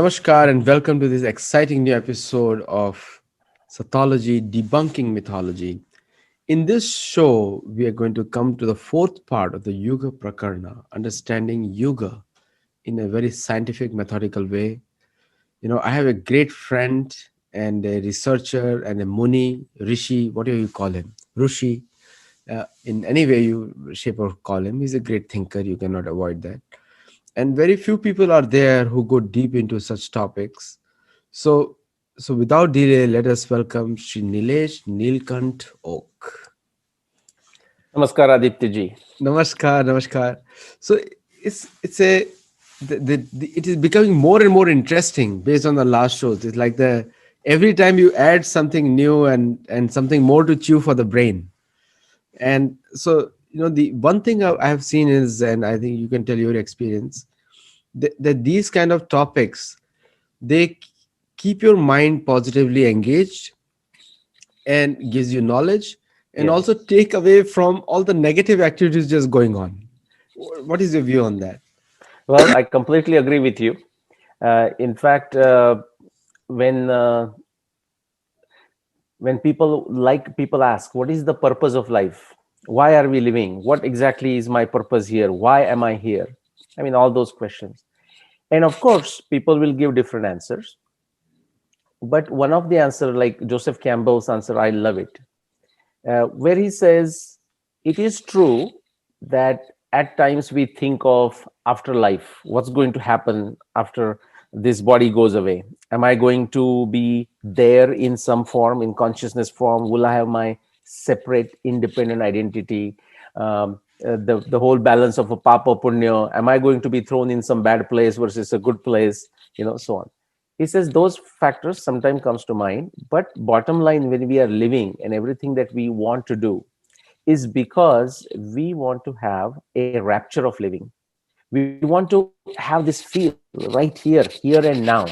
Namaskar and welcome to this exciting new episode of Sattology Debunking Mythology. In this show, we are going to come to the fourth part of the Yuga Prakarna, understanding Yuga in a very scientific, methodical way. I have a great friend and a researcher and a Muni, Rishi, what do you call him? Rushi. In any way you shape or call him, he's a great thinker. You cannot avoid that. And very few people are there who go deep into such topics. So, so without delay, let us welcome Shri Nilesh Nilkant Oak. Namaskar, Aditya ji. Namaskar, namaskar. So it's a it is becoming more and more interesting based on the last shows. It's like the every time you add something new and something more to chew for the brain. And so the one thing I have seen is, and I think you can tell your experience, that these kind of topics, they keep your mind positively engaged and gives you knowledge and Yes. also take away from all the negative activities just going on. What is your view on that? Well, I completely agree with you. In fact, when uh, when people ask, "What is the purpose of life? Why are we living? What exactly is my purpose here? Why am I here?" I mean, all those questions. And of course, people will give different answers. But one of the answer, like Joseph Campbell's answer, I love it, where he says, "It is true that at times we think of afterlife, what's going to happen after this body goes away. Am I going to be there in some form, in consciousness form? Will I have my separate independent identity? The whole balance of a papa punya, am I going to be thrown in some bad place versus a good place, so on." He says those factors sometimes comes to mind, but bottom line, when we are living and everything that we want to do is because we want to have a rapture of living. We want to have this feel right here and now.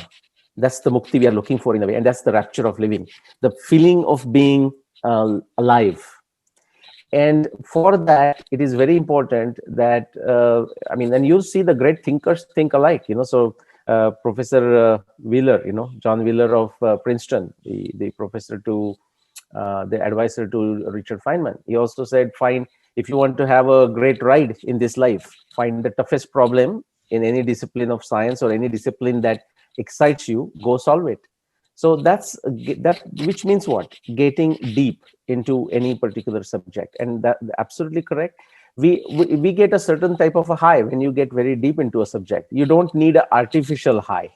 That's the mukti we are looking for in a way, and that's the rapture of living, the feeling of being alive. And for that, it is very important that and you see the great thinkers think alike. So Professor Wheeler, John Wheeler of Princeton, the professor to the advisor to Richard Feynman, he also said, "Fine, if you want to have a great ride in this life, find the toughest problem in any discipline of science or any discipline that excites you, go solve it." So that, which means what? Getting deep into any particular subject, and that absolutely correct. We get a certain type of a high when you get very deep into a subject. You don't need an artificial high.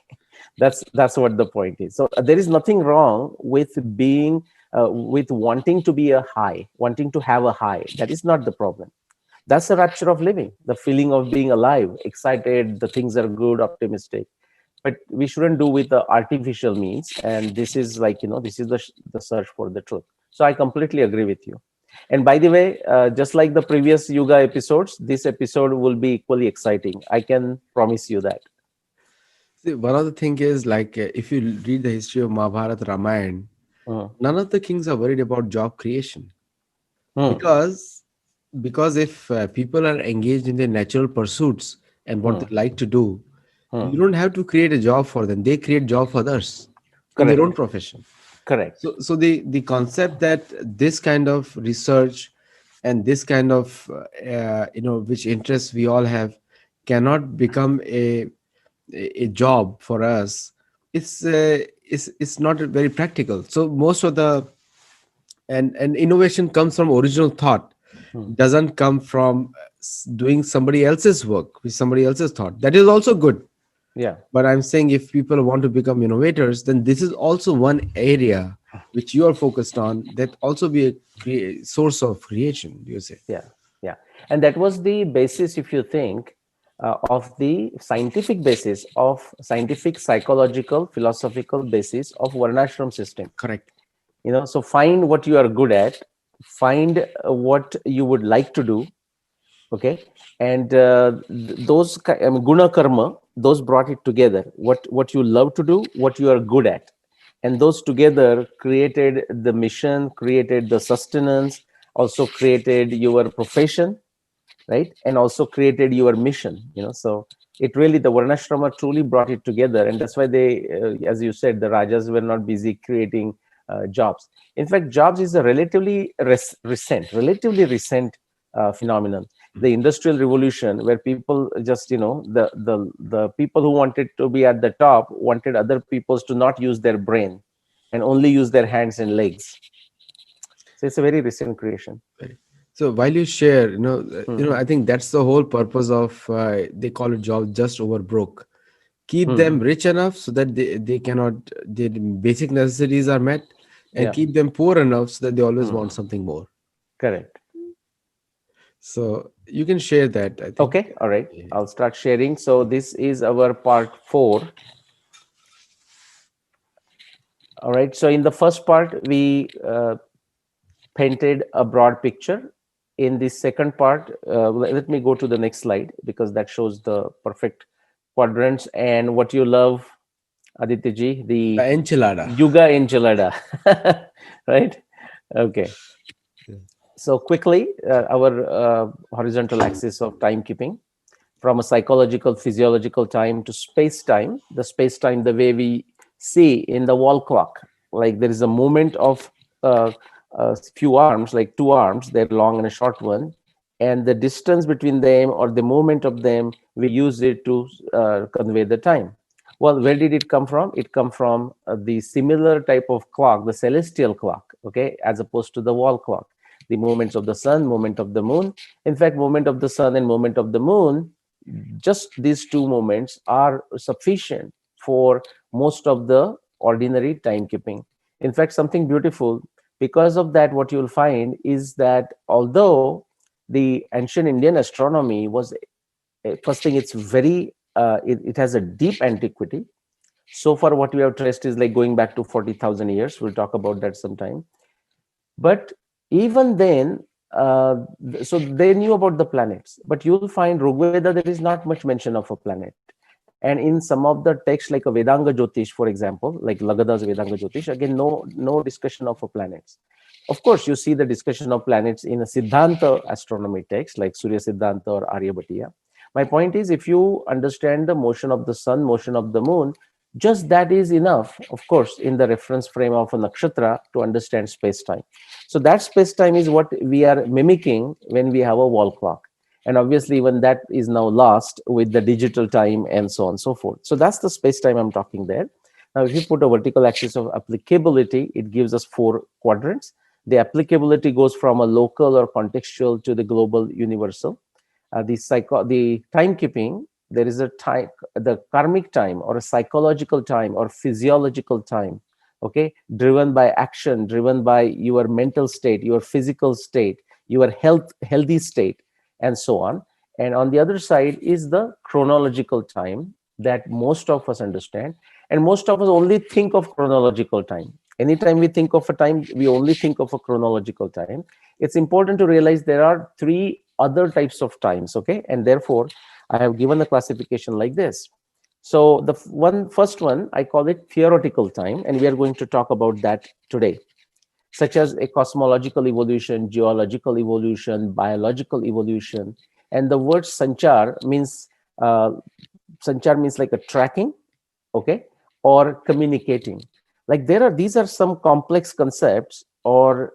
That's what the point is. So there is nothing wrong with being with wanting to be a high, wanting to have a high. That is not the problem. That's the rapture of living, the feeling of being alive, excited, the things are good, optimistic. But we shouldn't do with the artificial means. And this is like, this is the search for the truth. So I completely agree with you. And by the way, just like the previous Yuga episodes, this episode will be equally exciting. I can promise you that. See, one of the thing is like if you read the history of Mahabharata Ramayana, Hmm. none of the kings are worried about job creation Hmm. because if people are engaged in their natural pursuits and what Hmm. they like to do, you Hmm. don't have to create a job for them. They create job for others in their own Correct. profession. Correct. So the concept that this kind of research and this kind of which interests we all have cannot become a job for us, it's not very practical. So most of the and innovation comes from original thought, Hmm. doesn't come from doing somebody else's work with somebody else's thought. That is also good, Yeah. but I'm saying if people want to become innovators, then this is also one area which you are focused on, that also be a source of creation, you say. Yeah, yeah. And that was the basis, if you think, of the scientific basis of scientific, psychological, philosophical basis of Varnashram system. Correct. So find what you are good at, find what you would like to do, okay, and I mean, guna karma, those brought it together. What you love to do, what you are good at, and those together created the mission, created the sustenance, also created your profession, right? And also created your mission. So It really, the Varnashrama truly brought it together, and that's why they, as you said, the Rajas were not busy creating jobs. In fact, jobs is a relatively recent phenomenon. The Industrial Revolution, where people just, the people who wanted to be at the top wanted other peoples to not use their brain and only use their hands and legs. So it's a very recent creation. Right. So while you share, Hmm. I think that's the whole purpose of they call it job just over broke. Keep them Hmm. rich enough so that they cannot their basic necessities are met, and Yeah. keep them poor enough so that they always want Hmm. something more. Correct. So you can share that, I think. Okay. All right. Yeah. I'll start sharing. So this is our part 4. All right. So in the first part, we painted a broad picture. In the second part, let me go to the next slide because that shows the perfect quadrants and what you love, Aditya ji, The the enchilada. Yuga enchilada, right? Okay. Yeah. So quickly, our horizontal axis of timekeeping, from a psychological, physiological time to space time. The space time, the way we see in the wall clock, like there is a movement of a few arms, like two arms, they're long and a short one, and the distance between them or the movement of them, we use it to convey the time. Well, where did it come from? It come from the similar type of clock, the celestial clock, okay, as opposed to the wall clock. The movements of the sun, movement of the moon. In fact, movement of the sun and movement of the moon, just these two moments are sufficient for most of the ordinary timekeeping. In fact, something beautiful, because of that, what you'll find is that although the ancient Indian astronomy was, first thing, it's very, it has a deep antiquity. So far, what we have traced is like going back to 40,000 years. We'll talk about that sometime. But even then, so they knew about the planets, but you'll find Rigveda, there is not much mention of a planet. And in some of the texts like a Vedanga Jyotish, for example, like Lagada's Vedanga Jyotish, again, no discussion of a planets. Of course, you see the discussion of planets in a Siddhanta astronomy text like Surya Siddhanta or Aryabhatiya. My point is, if you understand the motion of the sun, motion of the moon, just that is enough, of course, in the reference frame of a nakshatra to understand space-time. So that space-time is what we are mimicking when we have a wall clock. And obviously, even that is now lost with the digital time and so on and so forth. So that's the space-time I'm talking there. Now, if you put a vertical axis of applicability, it gives us 4 quadrants. The applicability goes from a local or contextual to the global universal. The timekeeping, there is a time, the karmic time or a psychological time or physiological time, okay, driven by action, driven by your mental state, your physical state, your healthy state, and so on. And on the other side is the chronological time that most of us understand, and most of us only think of chronological time. Anytime we think of a time, we only think of a chronological time. It's important to realize there are 3 other types of times, okay, and therefore I have given a classification like this. So the first one, I call it theoretical time, and we are going to talk about that today, such as a cosmological evolution, geological evolution, biological evolution. And the word uh, sanchar means like a tracking, okay, or communicating. Like these are some complex concepts, or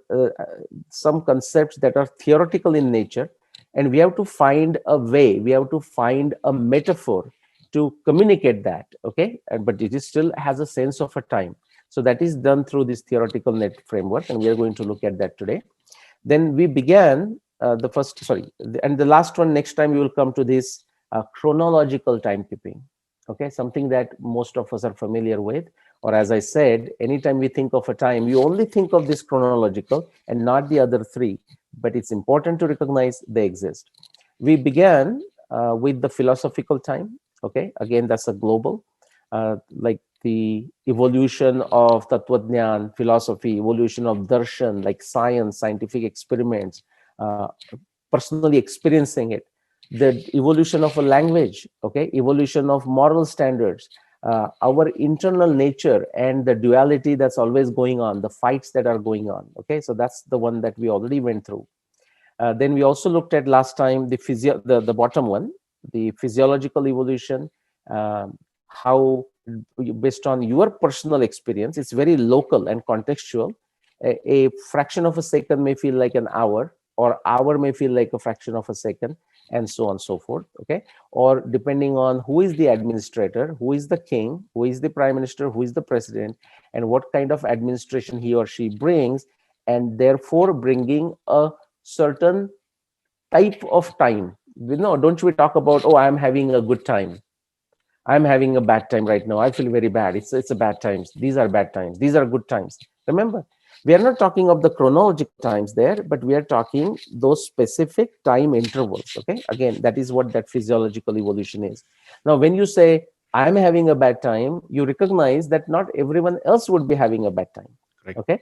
some concepts that are theoretical in nature, and we have to find a way, we have to find a metaphor to communicate that, okay, but it is still has a sense of a time. So that is done through this theoretical net framework, and we are going to look at that today. Then we began the first, sorry, and the last one, next time we will come to this chronological timekeeping. Okay, something that most of us are familiar with, or as I said, anytime we think of a time, we only think of this chronological and not the other 3, but it's important to recognize they exist. We began with the philosophical time. Okay, again, that's a global, like the evolution of Tattvajnan, philosophy, evolution of darshan, like science, scientific experiments, personally experiencing it, the evolution of a language, okay, evolution of moral standards, our internal nature and the duality that's always going on, the fights that are going on. Okay, so that's the one that we already went through. Then we also looked at last time the bottom one, the physiological evolution, how based on your personal experience, it's very local and contextual. A fraction of a second may feel like an hour, or hour may feel like a fraction of a second, and so on and so forth. Okay, or depending on who is the administrator, who is the king, who is the prime minister, who is the president, and what kind of administration he or she brings, and therefore bringing a certain type of time. Don't we talk about, oh, I'm having a good time, I'm having a bad time right now, I feel very bad, it's a bad times, these are bad times, these are good times. Remember, we are not talking of the chronological times there, but we are talking those specific time intervals. Okay, again, that is what that physiological evolution is. Now when you say I'm having a bad time, you recognize that not everyone else would be having a bad time. Correct. Okay,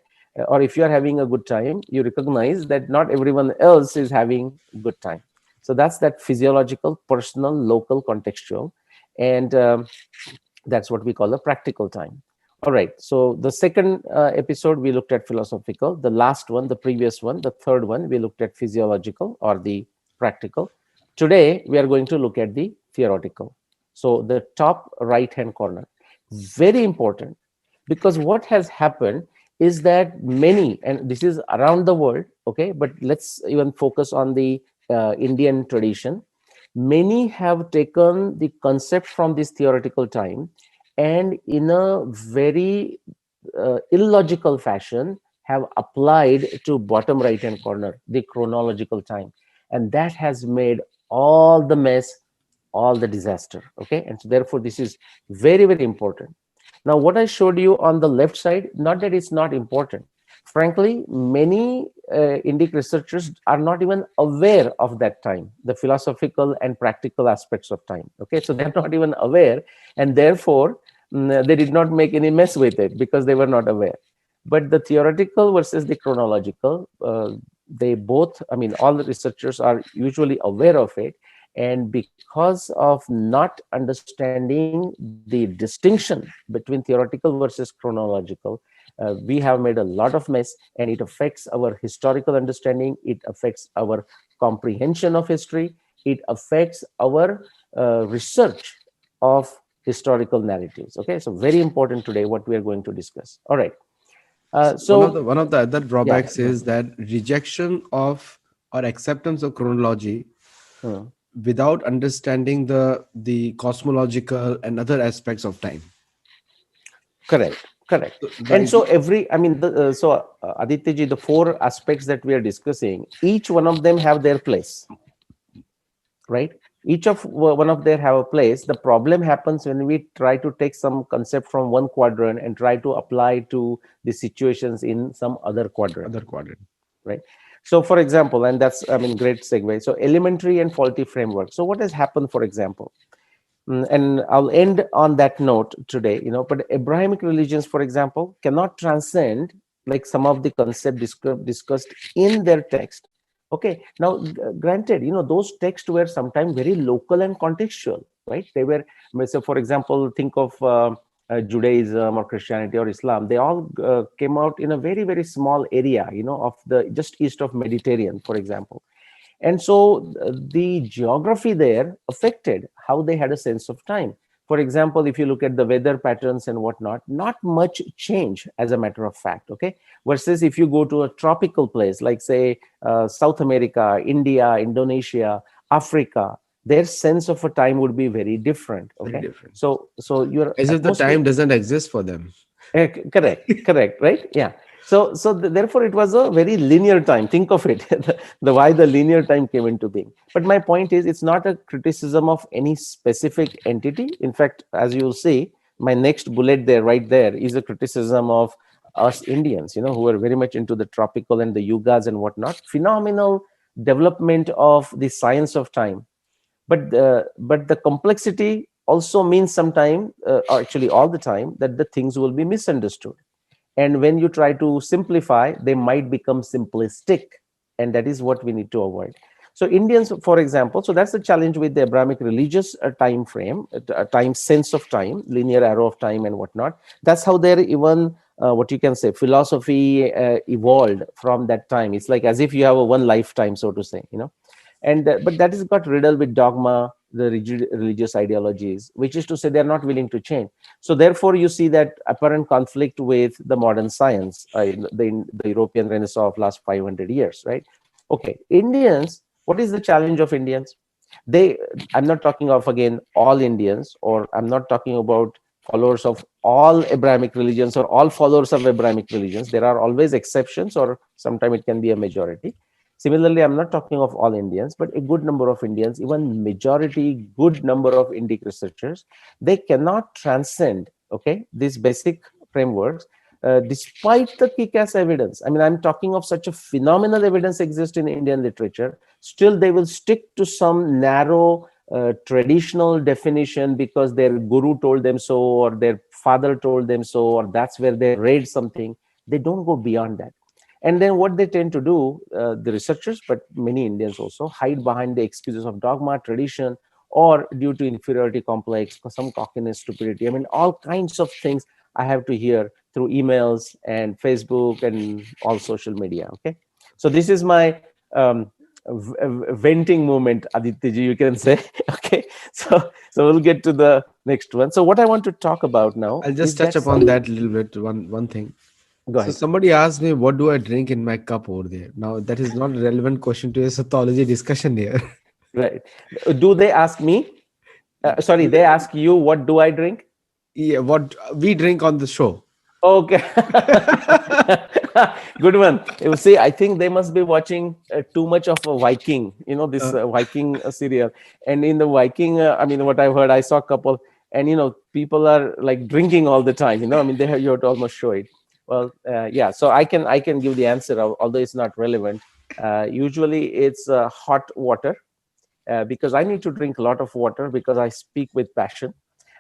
or if you are having a good time, you recognize that not everyone else is having good time. So that's that physiological, personal, local, contextual, and that's what we call the practical time. All right, so the second episode we looked at philosophical, the last one, the previous one, the third one, we looked at physiological or the practical. Today we are going to look at the theoretical. So the top right hand corner, very important, because what has happened is that many, and this is around the world, okay, but let's even focus on the Indian tradition. Many have taken the concept from this theoretical time, and in a very illogical fashion have applied to bottom right hand corner, the chronological time, and that has made all the mess, all the disaster. Okay, and so therefore this is very, very important. Now what I showed you on the left side, not that it's not important, frankly, many Indic researchers are not even aware of that time, the philosophical and practical aspects of time. Okay, so they're not even aware, and therefore they did not make any mess with it because they were not aware. But the theoretical versus the chronological, they both, I mean, all the researchers are usually aware of it, and because of not understanding the distinction between theoretical versus chronological, we have made a lot of mess, and it affects our historical understanding, it affects our comprehension of history, it affects our research of historical narratives. Okay, so very important today what we are going to discuss. All right. So So one of the other yeah. drawbacks is that rejection of or acceptance of chronology Hmm. without understanding the cosmological and other aspects of time. Correct, correct. So, And right. so every, I mean, Aditya ji, the four aspects that we are discussing, each one of them have their place, right? Each of one of them have a place. The problem happens when we try to take some concept from one quadrant and try to apply to the situations in some other quadrant, Other quadrant. right? So for example, and that's, I mean, great segue. So elementary and faulty framework. So what has happened, for example, and I'll end on that note today, but Abrahamic religions, for example, cannot transcend like some of the concept discussed in their text. Okay, now granted, those texts were sometimes very local and contextual, right? They were, so for example, think of Judaism or Christianity or Islam. They all came out in a very, very small area, of the just east of Mediterranean, for example. And so the geography there affected how they had a sense of time. For example, if you look at the weather patterns and whatnot, not much change as a matter of fact, okay? Versus if you go to a tropical place, like say South America, India, Indonesia, Africa, their sense of a time would be very different, Very okay? different. So your As if the atmosphere, time doesn't exist for them. correct, right? Yeah. So therefore, it was a very linear time. Think of it, the why the linear time came into being. But my point is, it's not a criticism of any specific entity. In fact, as you'll see, my next bullet there, right there, is a criticism of us Indians, who are very much into the tropical and the yugas and whatnot. Phenomenal development of the science of time, but the complexity also means sometime, or actually all the time, that the things will be misunderstood, and when you try to simplify, they might become simplistic, and that is what we need to avoid. So Indians, for example, so that's the challenge with the Abrahamic religious time frame, time sense of time, linear arrow of time and whatnot. That's how they're even what you can say philosophy evolved from that time. It's like as if you have a one lifetime, so to say, and but that is got riddled with dogma, the rigid religious ideologies, which is to say they're not willing to change. So therefore, you see that apparent conflict with the modern science, the European Renaissance of last 500 years, right? Okay, Indians, what is the challenge of Indians? They, I'm not talking of again all Indians, or I'm not talking about followers of all Abrahamic religions or all followers of Abrahamic religions. There are always exceptions, or sometimes it can be a majority. Similarly, I'm not talking of all Indians, but a good number of Indians, even majority, good number of Indic researchers, they cannot transcend, okay, these basic frameworks, despite the kick-ass evidence. I mean, I'm talking of such a phenomenal evidence exists in Indian literature. Still, they will stick to some narrow traditional definition because their guru told them so, or their father told them so, or that's where they read something. They don't go beyond that. And then what they tend to do, the researchers, but many Indians also, hide behind the excuses of dogma, tradition, or due to inferiority complex, some cockiness, stupidity. I mean, all kinds of things I have to hear through emails and Facebook and all social media. Okay, so this is my venting moment, Aditya ji, you can say. Okay, so we'll get to the next one. So what I want to talk about now I'll is just touch that upon some. that a little bit. One thing. Go So ahead. somebody asked me, what do I drink in my cup over there? Now that is not a relevant question to a Sattology discussion here. Right? Do they ask me? Sorry, they ask you, what do I drink? Yeah, what we drink on the show. Okay. Good one. You see, I think they must be watching too much of a Viking, this Uh, Viking serial. And in the Viking, I mean, what I've heard, I saw a couple, and, people are like drinking all the time, I mean, they have, you have to almost show it. Well, yeah, so I can give the answer, although it's not relevant. Usually it's hot water, because I need to drink a lot of water because I speak with passion.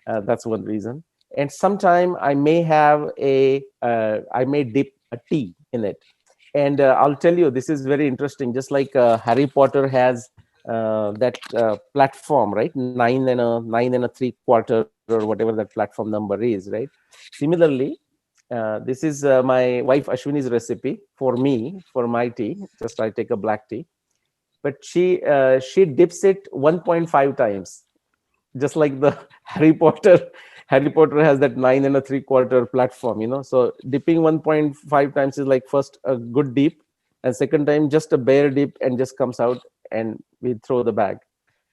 That's one reason. And sometime I may dip a tea in it. And I'll tell you, this is very interesting. Just like Harry Potter has that platform, right? Nine and a three quarter, or whatever that platform number is, right? Similarly, this is my wife Ashwini's recipe for me, for my tea. Just I take a black tea, but she dips it 1.5 times, just like the Harry Potter has that nine and a three quarter platform, so dipping 1.5 times is like first a good dip, and second time just a bare dip and just comes out, and we throw the bag.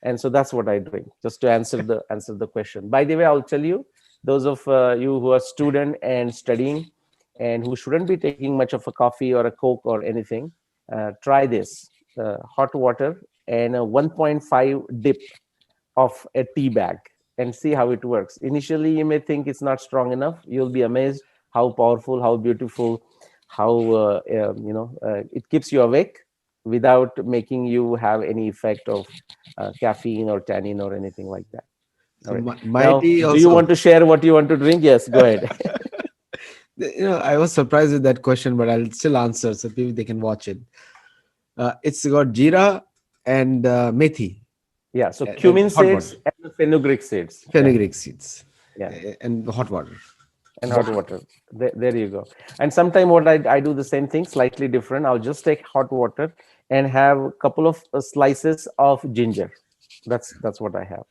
And so that's what I drink, just to answer the question. By the way, I'll tell you, those of you who are student and studying and who shouldn't be taking much of a coffee or a Coke or anything, try this, hot water and a 1.5 dip of a tea bag, and see how it works. Initially, you may think it's not strong enough. You'll be amazed how powerful, how beautiful, how it keeps you awake without making you have any effect of caffeine or tannin or anything like that. All so right. my Now, tea do you also. want to share what you want to drink? Yes, go ahead. I was surprised with that question, but I'll still answer so people they can watch it. It's got jeera and methi Yeah. So and cumin hot water, seeds and fenugreek seeds. Yeah. fenugreek seeds, Yeah. and hot water. And hot water. There you go. And sometime what I do the same thing, slightly different. I'll just take hot water and have a couple of slices of ginger. That's what I have.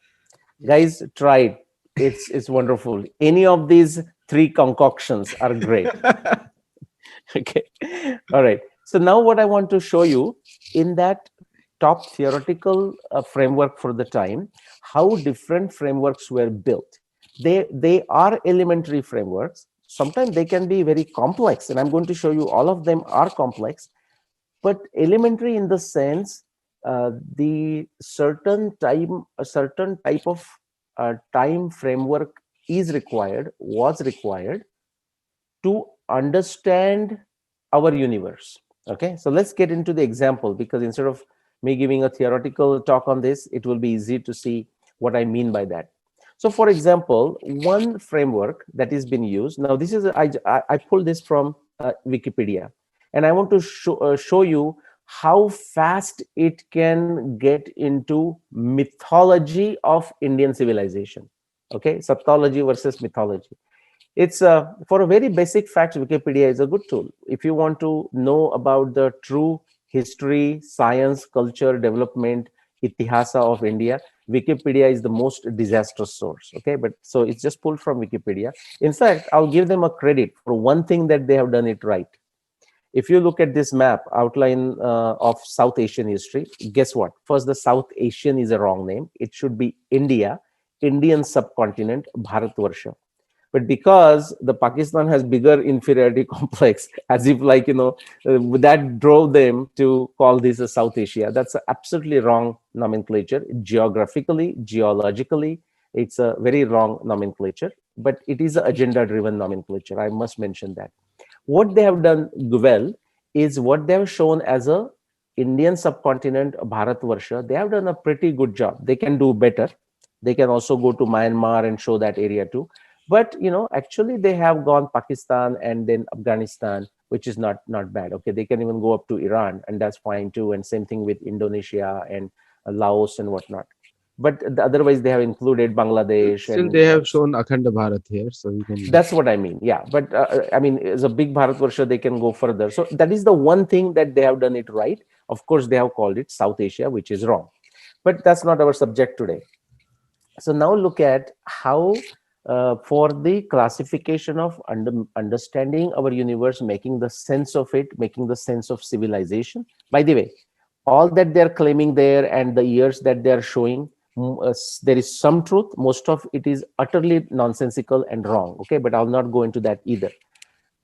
Guys, try it. It's wonderful. Any of these three concoctions are great. Okay. All right. So now what I want to show you, in that top theoretical framework for the time, how different frameworks were built. They are elementary frameworks. Sometimes they can be very complex, and I'm going to show you all of them are complex, but elementary in the sense, the a certain type of time framework is required, was required to understand our universe. Okay, so let's get into the example, because instead of me giving a theoretical talk on this, it will be easy to see what I mean by that. So for example, one framework that is being used now, this is I pulled this from Wikipedia, and I want to show you how fast it can get into mythology of Indian civilization. Okay, Sattology versus mythology. It's for a very basic fact, Wikipedia is a good tool. If you want to know about the true history, science, culture, development, itihasa of India, Wikipedia is the most disastrous source. Okay, but so it's just pulled from Wikipedia. In fact, I'll give them a credit for one thing that they have done it right. If you look at this map outline of South Asian history, guess what? First, the South Asian is a wrong name. It should be India, Indian subcontinent, Bharatvarsha. But because the Pakistan has bigger inferiority complex, as if like, that drove them to call this a South Asia. That's a absolutely wrong nomenclature. Geographically, geologically, it's a very wrong nomenclature, but it is an agenda driven nomenclature. I must mention that. What they have done well is what they have shown as a Indian subcontinent, Bharatvarsha. They have done a pretty good job. They can do better. They can also go to Myanmar and show that area too. But actually they have gone Pakistan and then Afghanistan, which is not bad. Okay, they can even go up to Iran, and that's fine too. And same thing with Indonesia and Laos and whatnot. But otherwise, they have included Bangladesh Still, and they have shown Akhanda Bharat here, so you can. that's what I mean. Yeah, but I mean, as a big Bharatvarsha, they can go further. So that is the one thing that they have done it right. Of course, they have called it South Asia, which is wrong. But that's not our subject today. So now look at how, for the classification of understanding our universe, making the sense of it, making the sense of civilization. By the way, all that they're claiming there and the years that they're showing, there is some truth. Most of it is utterly nonsensical and wrong. Okay, but I'll not go into that either.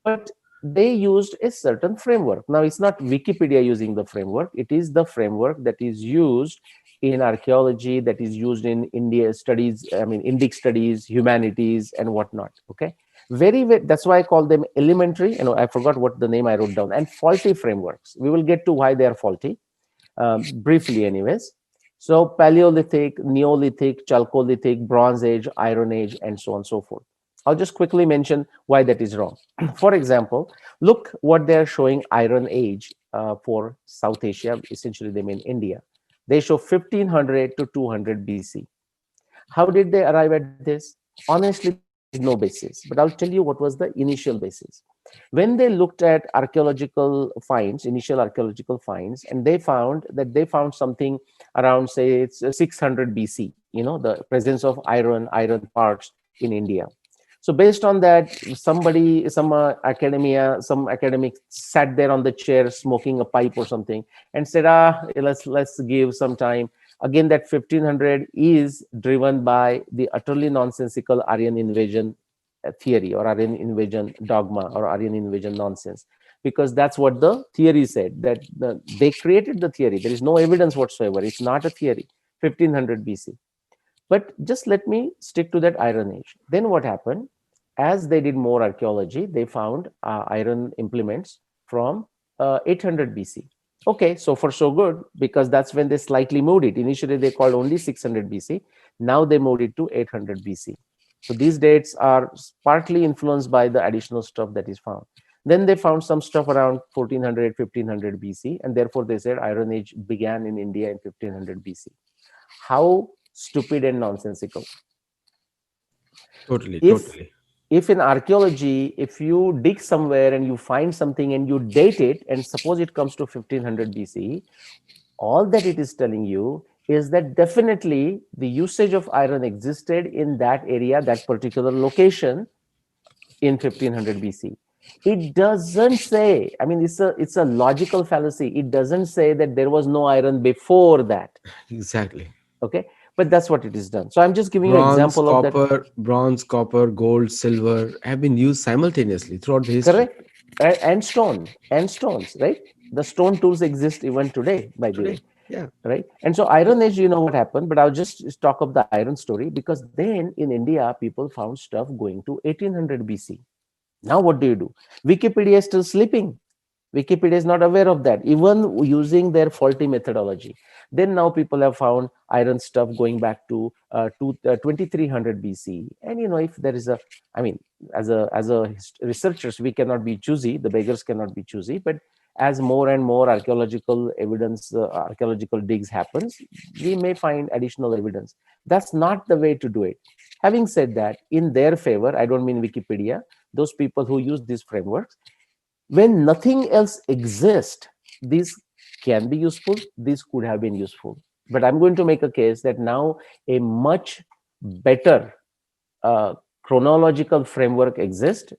But they used a certain framework. Now, it's not Wikipedia using the framework. It is the framework that is used in archaeology, that is used in India studies, I mean, Indic studies, humanities, and whatnot. Okay, that's why I call them elementary. I forgot what the name I wrote down, and faulty frameworks. We will get to why they are faulty briefly, anyways. So Paleolithic, Neolithic, Chalcolithic, Bronze Age, Iron Age, and so on and so forth. I'll just quickly mention why that is wrong. For example, look what they're showing Iron Age for South Asia. Essentially, they mean India. They show 1500 to 200 BC. How did they arrive at this? Honestly, there is no basis, but I'll tell you what was the initial basis. When they looked at archaeological finds, initial archaeological finds, and they found something around, say, it's 600 BC, the presence of iron parts in India. So based on that, some academic sat there on the chair smoking a pipe or something and said, let's give some time. Again, that 1500 is driven by the utterly nonsensical Aryan invasion theory, or Aryan invasion dogma, or Aryan invasion nonsense, because that's what the theory said, that they created the theory. There is no evidence whatsoever. It's not a theory. 1500 BC. But just let me stick to that Iron Age. Then what happened? As they did more archaeology, they found iron implements from 800 BC. Okay, so far so good, because that's when they slightly moved it. Initially, they called only 600 BC. Now they moved it to 800 BC. So these dates are partly influenced by the additional stuff that is found. Then they found some stuff around 1400, 1500 BC, and therefore they said Iron Age began in India in 1500 BC. How stupid and nonsensical. Totally, If totally. if in archaeology, if you dig somewhere and you find something and you date it, and suppose it comes to 1500 BC, all that it is telling you is that definitely the usage of iron existed in that area, that particular location, in 1500 BC. It doesn't say, I mean, it's a logical fallacy. It doesn't say that there was no iron before that. Exactly. Okay, but that's what it is done. So I'm just giving you an example of that. Bronze, copper, gold, silver have been used simultaneously throughout the history. Correct. And stones, right? The stone tools exist even today, by the way, Today, yeah. right? And so Iron Age, you know what happened, but I'll just talk of the iron story, because then in India, people found stuff going to 1800 BC. Now what do? Wikipedia is still sleeping. Wikipedia is not aware of that, even using their faulty methodology. Then now people have found iron stuff going back to 2300 BC. And if there is I mean, as a researchers, we cannot be choosy. The beggars cannot be choosy. But as more and more archaeological evidence, archaeological digs happens, we may find additional evidence. That's not the way to do it. Having said that, in their favor, I don't mean Wikipedia, those people who use these frameworks, when nothing else exists, these can be useful. These could have been useful. But I'm going to make a case that now a much better uh, chronological framework exists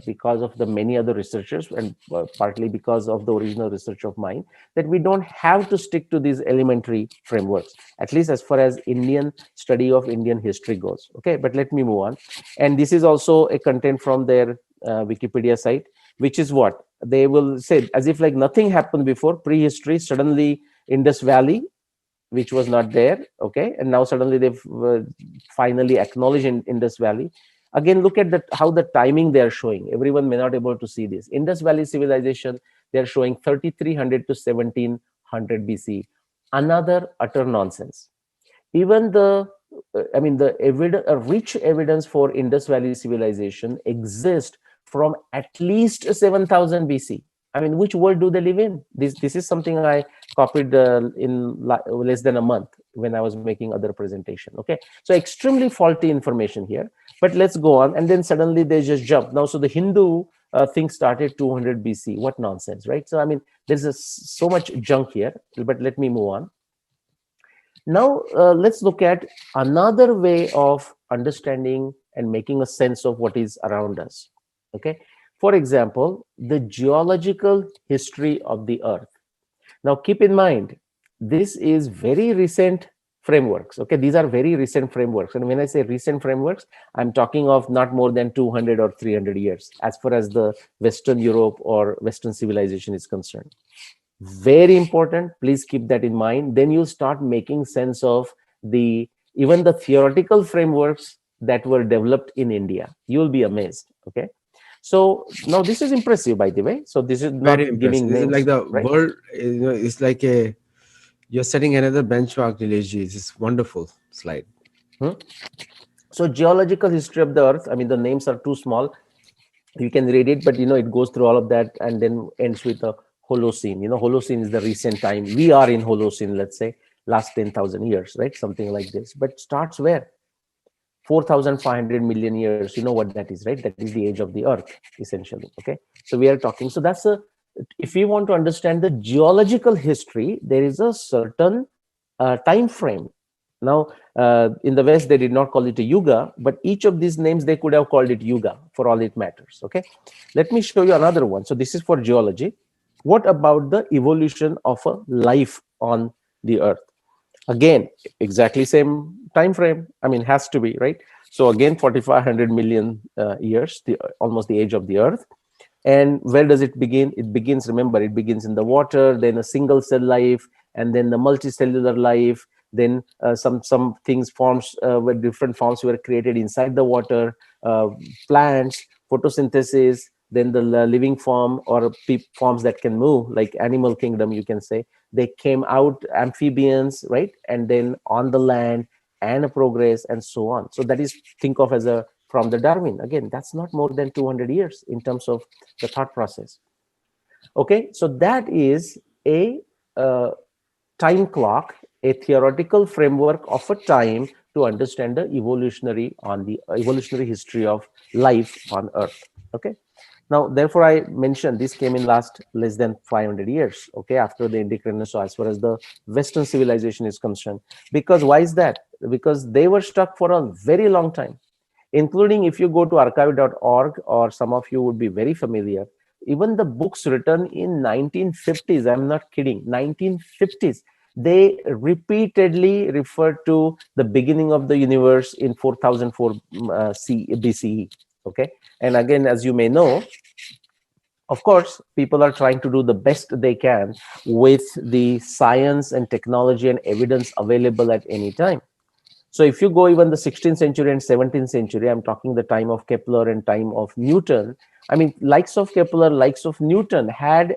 because of the many other researchers, and partly because of the original research of mine, that we don't have to stick to these elementary frameworks, at least as far as Indian study of Indian history goes. Okay, but let me move on. And this is also a content from their Wikipedia site, which is what they will say, as if like nothing happened before prehistory, suddenly Indus Valley, which was not there. Okay, and now suddenly they've finally acknowledged in Indus Valley. Again, look at how the timing they are showing. Everyone may not able to see this. Indus Valley civilization, they are showing 3300 to 1700 BC. Another utter nonsense. Even the rich evidence for Indus Valley civilization exists from at least 7000 BC. I mean, which world do they live in? This is something I copied in less than a month when I was making other presentation. Okay, so extremely faulty information here. But let's go on, and then suddenly they just jump now. So the Hindu thing started 200 BC. What nonsense, right? So I mean, so much junk here. But let me move on. Now, let's look at another way of understanding and making a sense of what is around us. Okay. For example, the geological history of the Earth. Now, keep in mind, this is very recent frameworks. Okay. These are very recent frameworks. And when I say recent frameworks, I'm talking of not more than 200 or 300 years as far as the Western Europe or Western civilization is concerned. Very important, please keep that in mind. Then you start making sense of even the theoretical frameworks that were developed in India. You'll be amazed. Okay, so now this is impressive, by the way. So this is Very not impressive. giving This is like names, the right? world, it's like you're setting another benchmark, Nilesh. It's wonderful slide. Hmm? So geological history of the Earth, I mean, the names are too small. You can read it, but it goes through all of that and then ends with a Holocene. Holocene is the recent time. We are in Holocene, let's say, last 10,000 years, right? Something like this. But starts where? 4,500 million years. You know what that is, right? That is the age of the Earth, essentially. Okay. So we are talking. So if you want to understand the geological history, there is a certain time frame. Now, in the West, they did not call it a Yuga, but each of these names, they could have called it Yuga for all it matters. Okay. Let me show you another one. So this is for geology. What about the evolution of a life on the Earth? Again, exactly same time frame. I mean, has to be, right? So again, 4,500 million years, almost the age of the Earth. And where does it begin? It begins, remember, it begins in the water, then a single cell life, and then the multicellular life. Then some things forms where different forms were created inside the water, plants, photosynthesis, then the living form or forms that can move, like animal kingdom, you can say. They came out amphibians, right? And then on the land and a progress and so on. So that is, think of as a from the Darwin. Again, that's not more than 200 years in terms of the thought process. Okay, so that is a uh, time clock, a theoretical framework of a time to understand the evolutionary history of life on Earth. Okay. Now, therefore, I mentioned this came in last less than 500 years, okay, after the Indic Renaissance, as far as the Western civilization is concerned. Because why is that? Because they were stuck for a very long time, including if you go to archive.org, or some of you would be very familiar, even the books written in 1950s, I'm not kidding, 1950s, they repeatedly refer to the beginning of the universe in 4004 BCE. Okay, and again, as you may know, of course, people are trying to do the best they can with the science and technology and evidence available at any time. So if you go even the 16th century and 17th century, I'm talking the time of Kepler and time of Newton. I mean, likes of Kepler, likes of Newton had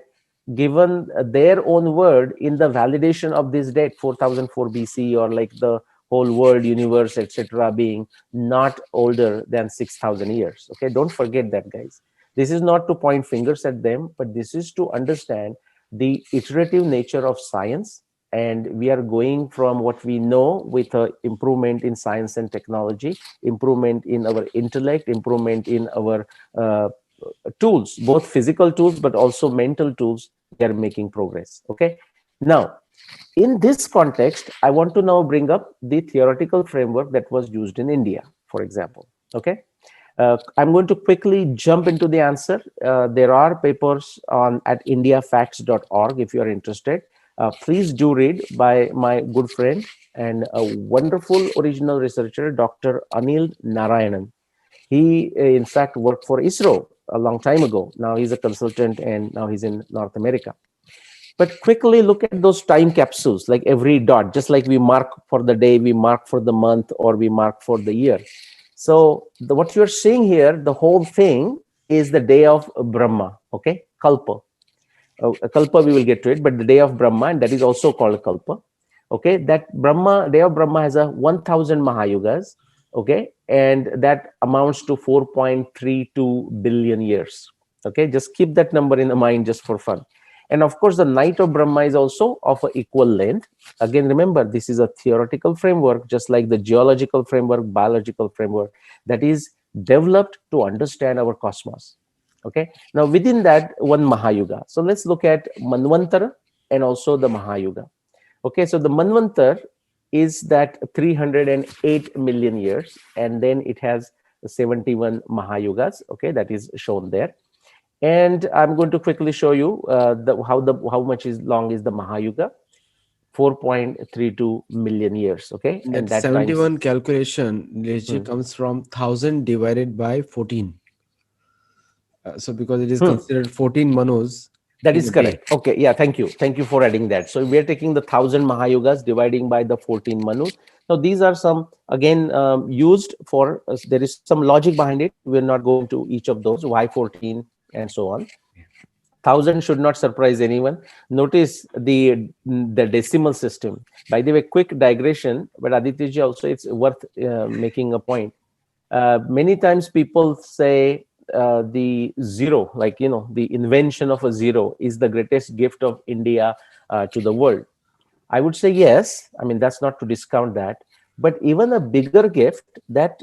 given their own word in the validation of this date, 4004 BC, or like the whole world, universe, etc., being not older than 6,000 years. Okay, don't forget that, guys. This is not to point fingers at them, but this is to understand the iterative nature of science. And we are going from what we know with improvement in science and technology, improvement in our intellect, improvement in our tools, both physical tools but also mental tools. We are making progress. Okay, now In this context, I want to now bring up the theoretical framework that was used in India, for example. Okay. I'm going to quickly jump into the answer. There are papers on at indiafacts.org if you are interested. Please do read by my good friend and a wonderful original researcher, Dr. Anil Narayanan. He, in fact, worked for ISRO a long time ago. Now he's a consultant and now he's in North America. But quickly look at those time capsules, like every dot, just like we mark for the day, we mark for the month, or we mark for the year. So what you're seeing here, the whole thing is the day of Brahma, okay? Kalpa. Kalpa, we will get to it, but the day of Brahma, and that is also called Kalpa. Okay, that day of Brahma has a 1000 Mahayugas, okay, and that amounts to 4.32 billion years. Okay, just keep that number in the mind just for fun. And of course, the night of Brahma is also of equal length. Again, remember, this is a theoretical framework, just like the geological framework, biological framework, that is developed to understand our cosmos. Okay, now within that, one Mahayuga. So let's look at Manvantara and also the Mahayuga. Okay, so the Manvantar is that 308 million years, and then it has 71 Mahayugas. Okay, that is shown there. And I'm going to quickly show you how much is long is the Mahayuga. 4.32 million years. Okay, And and that that times 71 calculation, Nilesh, comes from 1000 divided by 14. So because it is hmm, considered 14 manos that in is a day. correct. Okay, yeah, thank you for adding that. So we are taking the 1000 Mahayugas dividing by the 14 manus. Now these are some again used for there is some logic behind it. We'll not go into each of those, why 14 and so on. 1000 should not surprise anyone. Notice the decimal system. By the way, quick digression, but Aditya also, it's worth making a point. Many times people say the zero, like, the invention of a zero is the greatest gift of India to the world. I would say yes. I mean, that's not to discount that. But even a bigger gift that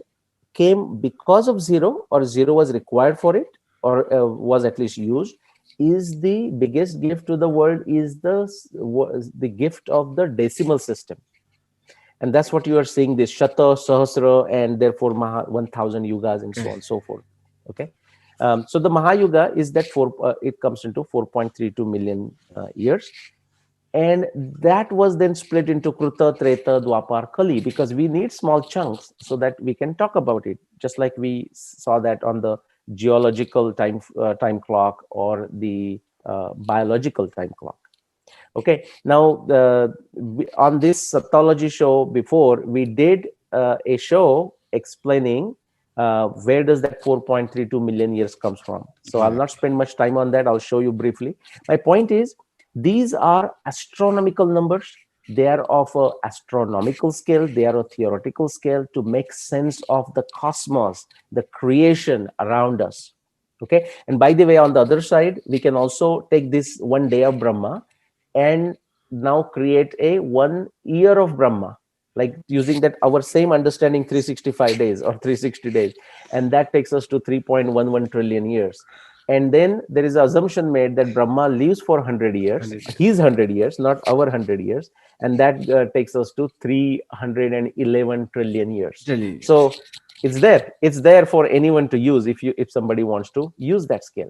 came because of zero, or zero was required for it, or was at least used, is the biggest gift to the world is the gift of the decimal system. And that's what you are seeing, this Shata, Sahasra, and therefore 1000 yugas and so on and so forth. Okay. So the Mahayuga is that it comes into 4.32 million years. And that was then split into Kruta, Treta, Dwapar, Kali, because we need small chunks so that we can talk about it, just like we saw that on the geological time clock or the biological time clock. Okay, now on this Sattology show before, we did a show explaining where does that 4.32 million years comes from. So I'll not spend much time on that. I'll show you briefly. My point is, these are astronomical numbers. They are of a astronomical scale. They are a theoretical scale to make sense of the cosmos, the creation around us. Okay, and by the way, on the other side, we can also take this one day of Brahma and now create a 1 year of Brahma, like using that our same understanding, 365 days or 360 days, and that takes us to 3.11 trillion years. And then there is an assumption made that Brahma lives for 100 years, 100 years. his 100 years, not our 100 years, and that takes us to 311 trillion years. Trillion. So it's there for anyone to use if somebody wants to use that scale.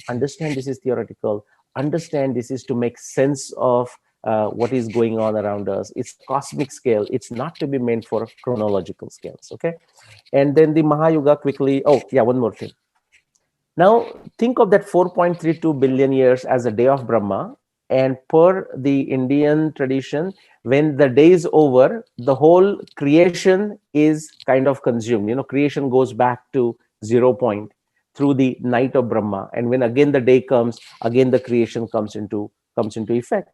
Understand this is theoretical. Understand this is to make sense of what is going on around us. It's cosmic scale. It's not to be meant for chronological scales. Okay, and then the Mahayuga quickly. Oh yeah, one more thing. Now think of that 4.32 billion years as a day of Brahma, and per the Indian tradition, when the day is over, the whole creation is kind of consumed. Creation goes back to 0 point through the night of Brahma, and when again the day comes, again the creation comes into effect.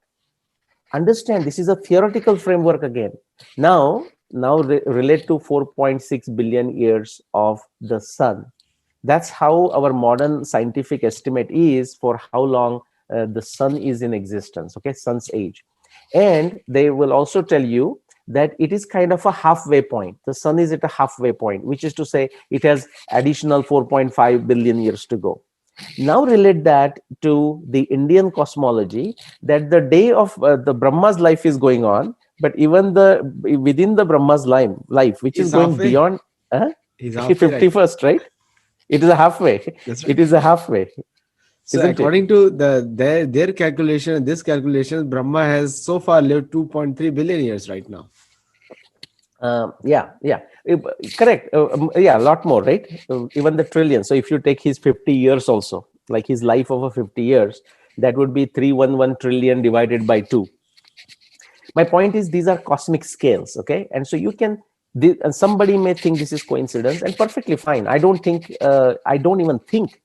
Understand, this is a theoretical framework again. Now relate to 4.6 billion years of the sun. That's how our modern scientific estimate is for how long the sun is in existence. Okay, sun's age. And they will also tell you that it is kind of a halfway point. The sun is at a halfway point, which is to say it has additional 4.5 billion years to go. Now relate that to the Indian cosmology, that the day of the Brahma's life is going on, but even the within the Brahma's life, which is He's going halfway. beyond He's halfway right now. 51st, right? It is a halfway. That's It right. is a halfway, So isn't it? according to their calculation, this calculation, Brahma has so far lived 2.3 billion years right now. Yeah. Correct. Yeah, a lot more, right? Even the trillion. So if you take his 50 years also, like his life over 50 years, that would be 311 trillion divided by 2. My point is these are cosmic scales, okay? And so you can, and somebody may think this is coincidence, and perfectly fine. I don't even think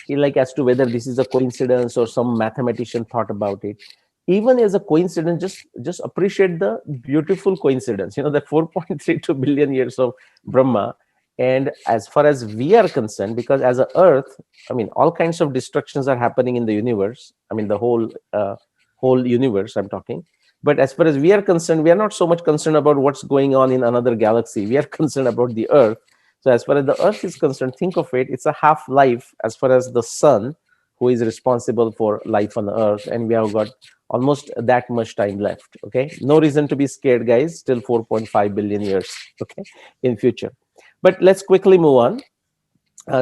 like as to whether this is a coincidence or some mathematician thought about it. Even as a coincidence, just appreciate the beautiful coincidence, that 4.32 billion years of Brahma. And as far as we are concerned, because as a earth, I mean, all kinds of destructions are happening in the universe. I mean, the whole universe I'm talking. But as far as we are concerned, we are not so much concerned about what's going on in another galaxy. We are concerned about the earth. So as far as the earth is concerned, think of it, it's a half life as far as the sun, who is responsible for life on the earth. And we have got almost that much time left. Okay. No reason to be scared, guys. Still 4.5 billion years. Okay. In future. But let's quickly move on.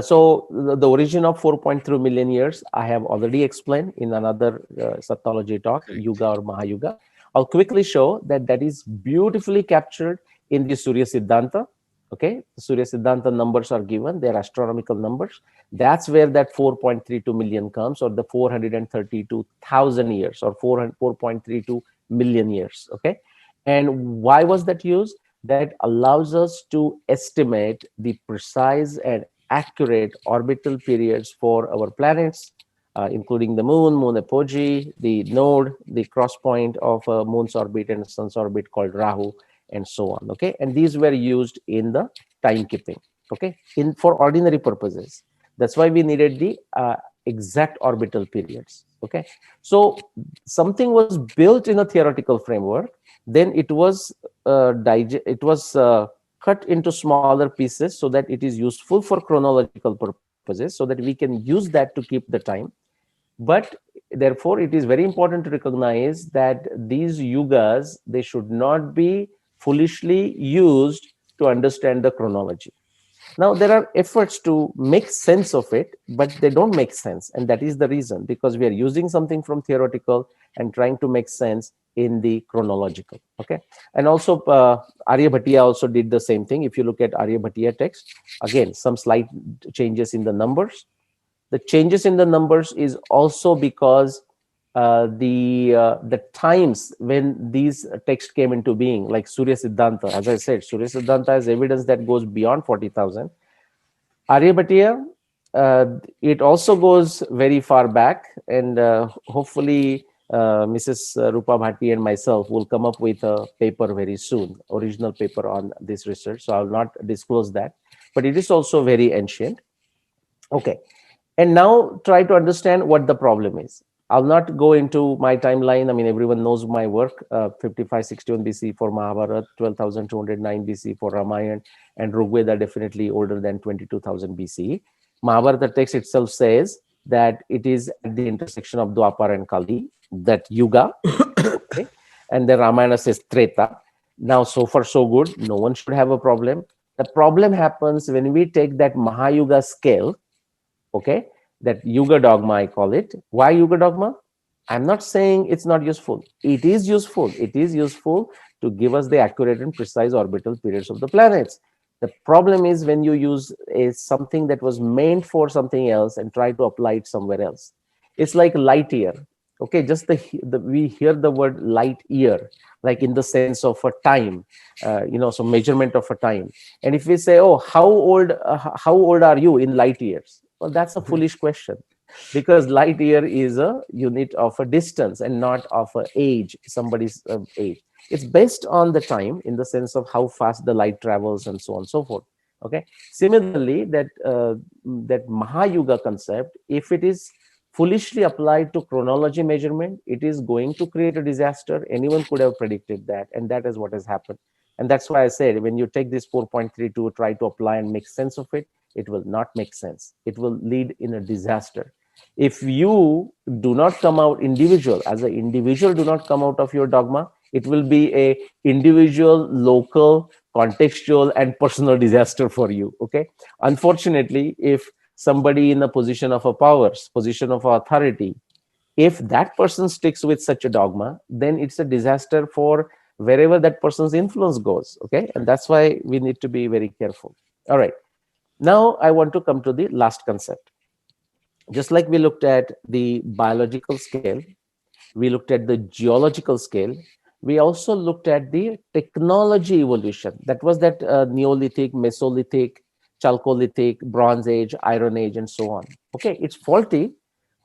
So the origin of 4.3 million years, I have already explained in another Sattology talk, Correct. Yuga or Mahayuga. I'll quickly show that that is beautifully captured in the Surya Siddhanta. Okay, the Surya Siddhanta numbers are given, they're astronomical numbers. That's where that 4.32 million comes, or the 432,000 years, or 4.32 million years. Okay, and why was that used? That allows us to estimate the precise and accurate orbital periods for our planets, including the moon apogee, the node, the cross point of a moon's orbit and sun's orbit called Rahu, and so on. Okay, and these were used in the timekeeping. Okay, in for ordinary purposes. That's why we needed the exact orbital periods. Okay, so something was built in a theoretical framework, then it was cut into smaller pieces so that it is useful for chronological purposes, so that we can use that to keep the time. But therefore it is very important to recognize that these yugas, they should not be foolishly used to understand the chronology. Now there are efforts to make sense of it, but they don't make sense, and that is the reason, because we are using something from theoretical and trying to make sense in the chronological. Okay, and also Aryabhatiya also did the same thing. If you look at Aryabhatiya text, again some slight changes in the numbers. The changes in the numbers is also because the times when these texts came into being, like Surya Siddhanta, as I said, Surya Siddhanta has evidence that goes beyond 40,000. Aryabhatiya, it also goes very far back, and hopefully Mrs. Rupa Bhatti and myself will come up with a paper very soon, original paper on this research. So I will not disclose that, but it is also very ancient. Okay, and now try to understand what the problem is. I'll not go into my timeline. I mean, everyone knows my work, 5561 BC for Mahabharata, 12,209 BC for Ramayana, and Rigveda definitely older than 22,000 BC. Mahabharata text itself says that it is at the intersection of Dwapar and Kali, that Yuga, okay? And then Ramayana says Treta. Now, so far, so good. No one should have a problem. The problem happens when we take that Mahayuga scale, okay, that Yuga dogma, I call it. Why Yuga dogma? I'm not saying it's not useful. It is useful. It is useful to give us the accurate and precise orbital periods of the planets. The problem is when you use something that was meant for something else and try to apply it somewhere else. It's like light year. Okay, just we hear the word light year, like in the sense of a time, so measurement of a time. And if we say, oh, how old are you in light years? Well, that's a foolish question, because light year is a unit of a distance and not of a age, somebody's age. It's based on the time in the sense of how fast the light travels and so on and so forth. Okay. Similarly, that Mahayuga concept, if it is foolishly applied to chronology measurement, it is going to create a disaster. Anyone could have predicted that, and that is what has happened. And that's why I said when you take this 4.32, try to apply and make sense of it, It will not make sense. It will lead in a disaster. If you do not come out individual, as an individual, do not come out of your dogma, it will be a individual, local, contextual, and personal disaster for you. Okay. Unfortunately, if somebody in a position of a powers, position of authority, if that person sticks with such a dogma, then it's a disaster for wherever that person's influence goes. Okay. And that's why we need to be very careful. All right. Now I want to come to the last concept. Just like we looked at the biological scale, we looked at the geological scale, we also looked at the technology evolution. That was that Neolithic, Mesolithic, Chalcolithic, Bronze Age, Iron Age, and so on. Okay, it's faulty,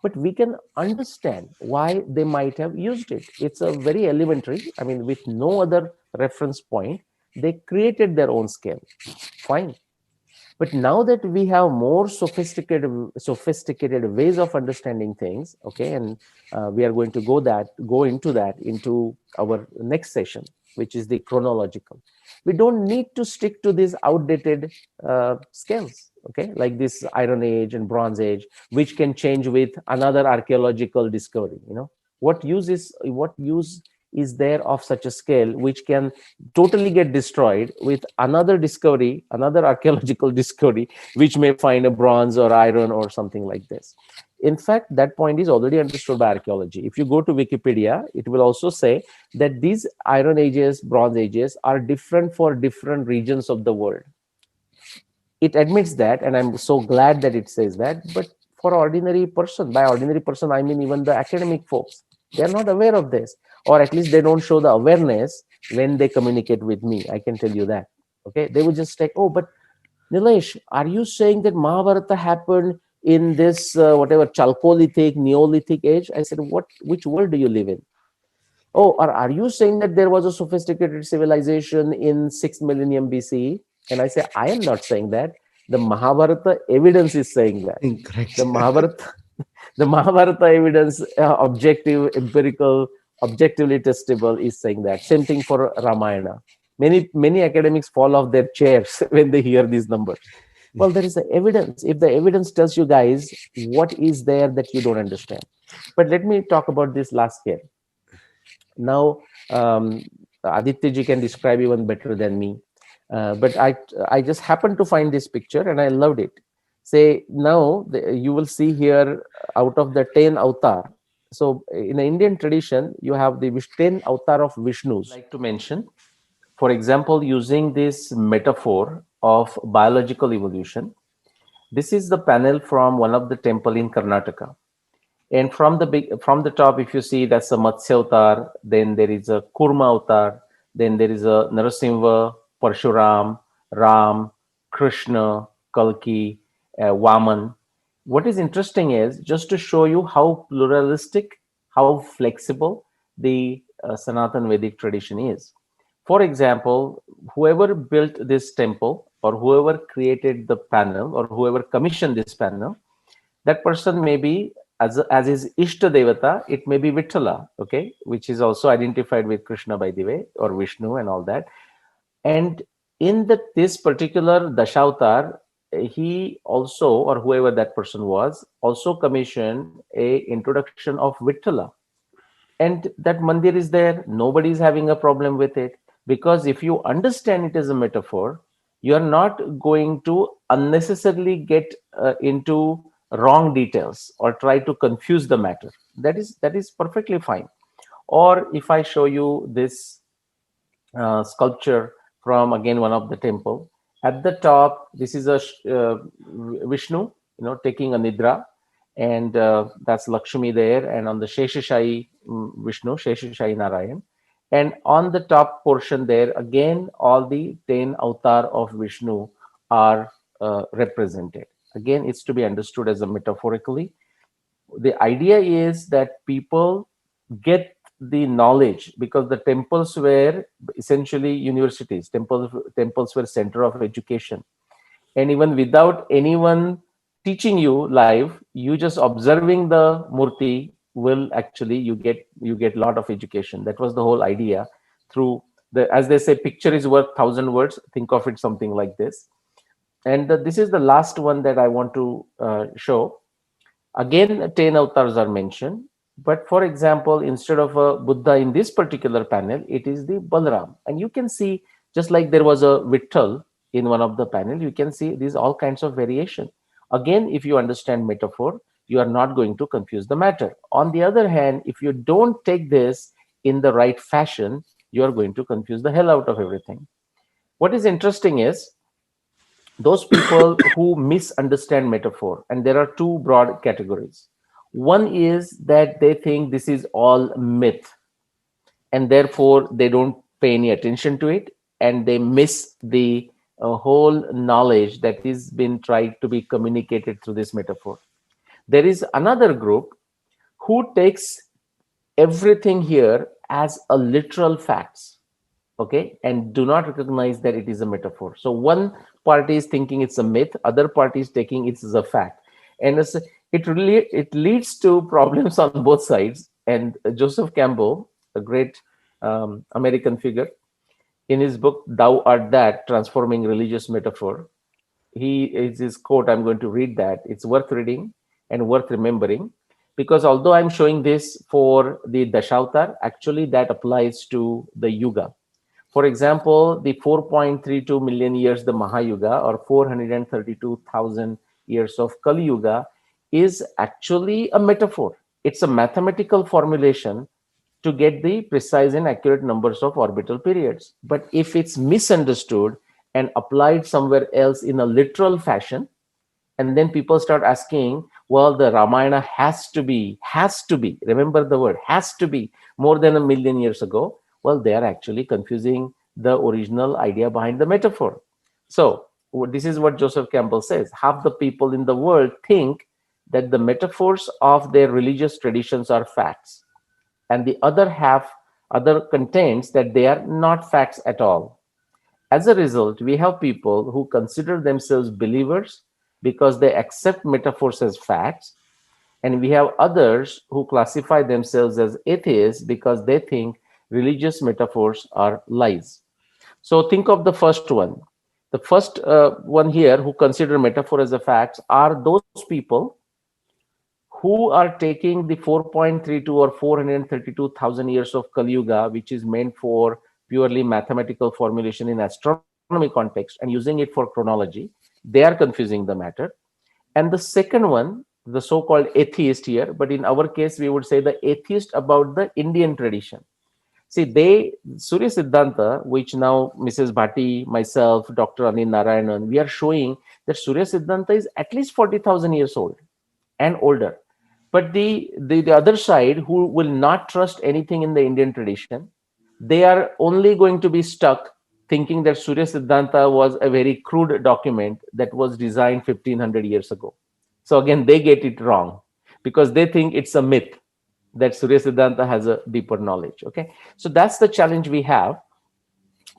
but we can understand why they might have used it. It's a very elementary, I mean, with no other reference point, they created their own scale. Fine. But now that we have more sophisticated ways of understanding things, okay, and we are going to go into that into our next session, which is the chronological. We don't need to stick to these outdated scales, okay, like this Iron Age and Bronze Age, which can change with another archaeological discovery. You know, what use is there of such a scale which can totally get destroyed with another discovery, another archaeological discovery, which may find a bronze or iron or something like this. In fact, that point is already understood by archaeology. If you go to Wikipedia, it will also say that these Iron Ages, Bronze Ages are different for different regions of the world. It admits that, and I'm so glad that it says that. But for ordinary person, by ordinary person, I mean even the academic folks, they're not aware of this, or at least they don't show the awareness when they communicate with me. I can tell you that. Okay, they would just take, oh, but Nilesh, are you saying that Mahabharata happened in this whatever Chalcolithic, Neolithic age? I said, what? Which world do you live in? Oh, or are you saying that there was a sophisticated civilization in 6th millennium BCE? And I say, I am not saying that. The Mahabharata evidence is saying that. The Incorrect. Mahabharata, the Mahabharata evidence, objective, empirical, objectively testable, is saying that. Same thing for Ramayana. Many academics fall off their chairs when they hear these numbers. Well, there is the evidence. If the evidence tells you guys what is there that you don't understand. But let me talk about this last scale. Now, Aditya ji can describe even better than me. But I just happened to find this picture and I loved it. Say now you will see here out of the 10 avatar. So in the Indian tradition, you have the 10 avatar of Vishnus. I'd like to mention, for example, using this metaphor of biological evolution. This is the panel from one of the temple in Karnataka. And from the top, if you see, that's a Matsya avatar, then there is a Kurma avatar, then there is a Narasimha, Parshuram, Ram, Krishna, Kalki, Vaman. What is interesting is just to show you how pluralistic, how flexible the Sanatan Vedic tradition is. For example, whoever built this temple or whoever created the panel or whoever commissioned this panel, that person may be as his Ishta Devata, it may be Vithala, okay, which is also identified with Krishna, by the way, or Vishnu and all that. And in this particular Dashavatar, he also, or whoever that person was, also commissioned a introduction of Vithala. And that mandir is there. Nobody is having a problem with it. Because if you understand it as a metaphor, you are not going to unnecessarily get into wrong details or try to confuse the matter. That is perfectly fine. Or if I show you this sculpture from again one of the temple, at the top this is a Vishnu, taking a nidra, and that's Lakshmi there, and on the Sheshashai Vishnu, Sheshashai Narayan, and on the top portion there again all the 10 avatar of Vishnu are represented. Again, it's to be understood as a metaphorically. The idea is that people get the knowledge, because the temples were essentially universities. Temples were center of education, and even without anyone teaching you live, you just observing the murti will actually you get a lot of education. That was the whole idea. Through the, as they say, picture is worth 1,000 words. Think of it something like this. And this is the last one that I want to show. Again, 10 avatars are mentioned. But for example, instead of a Buddha in this particular panel, it is the Balaram. And you can see, just like there was a Vittal in one of the panel, you can see these all kinds of variation. Again, if you understand metaphor, you are not going to confuse the matter. On the other hand, if you don't take this in the right fashion, you are going to confuse the hell out of everything. What is interesting is those people who misunderstand metaphor, and there are two broad categories. One is that they think this is all myth, and therefore they don't pay any attention to it, and they miss the whole knowledge that is been tried to be communicated through this metaphor. There is another group who takes everything here as a literal facts, okay, and do not recognize that it is a metaphor. So one party is thinking it's a myth, other party is taking it as a fact, and it really it leads to problems on both sides. And Joseph Campbell, a great American figure, in his book Thou Art That, Transforming Religious Metaphor, he is his quote, I'm going to read that. It's worth reading and worth remembering, because although I'm showing this for the Dashavatar, actually that applies to the Yuga. For example, the 4.32 million years, the Mahayuga, or 432,000 years of Kali Yuga, is actually a metaphor. It's a mathematical formulation to get the precise and accurate numbers of orbital periods. But if it's misunderstood and applied somewhere else in a literal fashion, and then people start asking, well, the Ramayana has to be, remember the word, has to be more than 1 million years ago. Well, they are actually confusing the original idea behind the metaphor. So this is what Joseph Campbell says: half the people in the world think that the metaphors of their religious traditions are facts, and the other half other contends that they are not facts at all. As a result, we have people who consider themselves believers because they accept metaphors as facts, and we have others who classify themselves as atheists because they think religious metaphors are lies. So think of the first one. The first one here, who consider metaphor as a fact, are those people who are taking the 4.32 or 432,000 years of Kali Yuga, which is meant for purely mathematical formulation in astronomy context, and using it for chronology. They are confusing the matter. And the second one, the so-called atheist here, but in our case, we would say the atheist about the Indian tradition. See, Surya Siddhanta, which now Mrs. Bhatti, myself, Dr. Anil Narayanan, we are showing that Surya Siddhanta is at least 40,000 years old and older. But the other side, who will not trust anything in the Indian tradition, they are only going to be stuck thinking that Surya Siddhanta was a very crude document that was designed 1500 years ago. So again, they get it wrong because they think it's a myth that Surya Siddhanta has a deeper knowledge. Okay, so that's the challenge we have.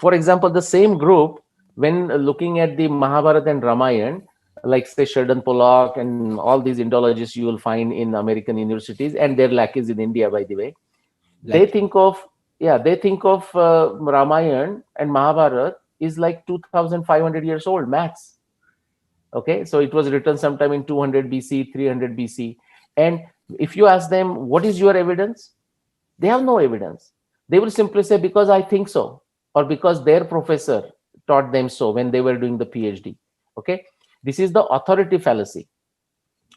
For example, the same group, when looking at the Mahabharata and Ramayana, like say Sheldon Pollock and all these Indologists you will find in American universities, and their lack is in India, by the way, they Exactly. think of, yeah, they think of Ramayana and Mahabharata is like 2,500 years old max. Okay, so it was written sometime in 200 BC, 300 BC. And if you ask them, what is your evidence? They have no evidence. They will simply say, because I think so, or because their professor taught them so when they were doing the PhD. Okay, this is the authority fallacy.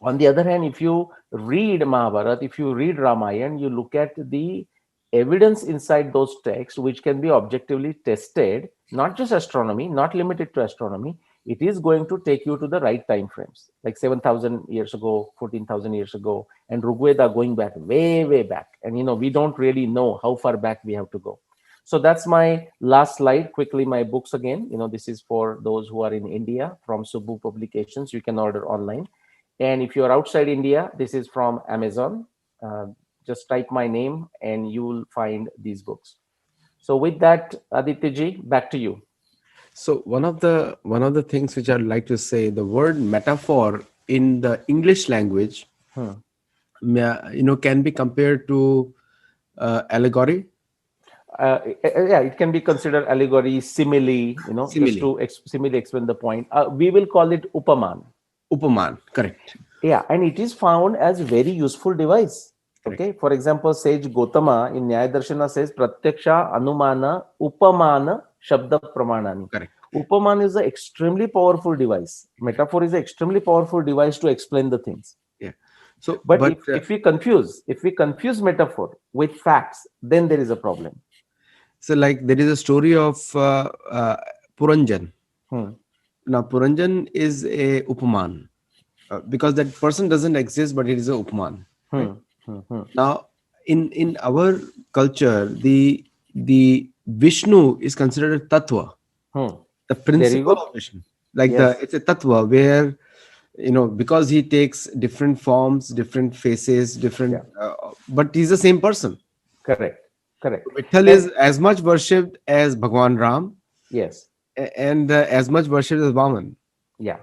On the other hand, if you read Mahabharata, if you read Ramayana, you look at the evidence inside those texts, which can be objectively tested, not just astronomy, not limited to astronomy. It is going to take you to the right time frames, like 7,000 years ago, 14,000 years ago, and Rigveda going back way, way back. And we don't really know how far back we have to go. So that's my last slide. Quickly, my books again. This is for those who are in India from Subbu Publications. You can order online. And if you're outside India, this is from Amazon. Uh, just type my name and you will find these books. So with that, Aditya back to you. So one of the things which I'd like to say, the word metaphor in the English language, Hmm. can be compared to allegory. Yeah, it can be considered allegory, simile, just Simile. to simile explain the point. We will call it upaman. Upaman. Correct. Yeah, and it is found as very useful device. Correct. Okay, for example, Sage Gotama in Nyaya Darshana says Pratyaksha Anumana Upamana Shabda Pramanani. Correct. Upaman is an extremely powerful device. Metaphor is an extremely powerful device to explain the things. Yeah. So, But but if we confuse metaphor with facts, then there is a problem. so like there is a story of Puranjan. Hmm. Now, Puranjan is a Upaman because that person doesn't exist, but it is a Upaman, right? Hmm. Hmm. Hmm. Now, in our culture, the Vishnu is considered a tattva, Hmm. the There you principle go. of Vishnu. Like the Yes. it's a tattva where because he takes different forms, different faces, Yeah. different, but he's the same person. Correct. Correct. Vithal And is as much worshipped as Bhagwan Ram yes. and as much worshipped as Vaman. Yeah.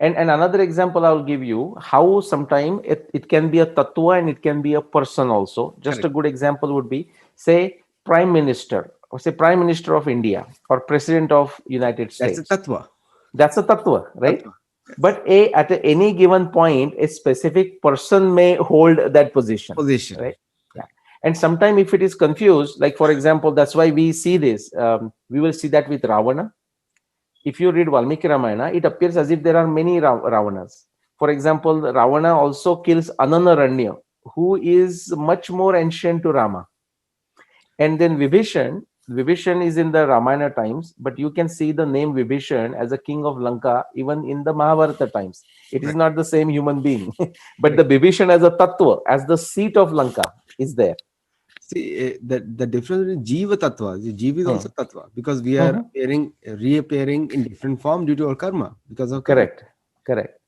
And another example I'll give you how sometime it can be a tattva and it can be a person also. Just a Correct. good example would be say prime minister or say prime minister of India or president of United That's a States. tattva. That's a tattva, right? Tattva. Yes. But any given point, a specific person may hold that position, Position. right? Yeah. And sometime if it is confused, like for example, that's why we see this. We will see that with Ravana. If you read Valmiki Ramayana, it appears as if there are many Ravanas. For example, Ravana also kills Ananaranya, who is much more ancient to Rama. And then Vibhishan is in the Ramayana times, but you can see the name Vibhishan as a king of Lanka even in the Mahabharata times. It is Correct. not the same human being, but the Correct. Vibhishan as a tattva, as the seat of Lanka, is there. See, the difference in Jiva Tattva, the Jiva is also Hmm. Tattva because we are Mhm. reappearing in different form due to our karma, because of karma. Correct. Correct.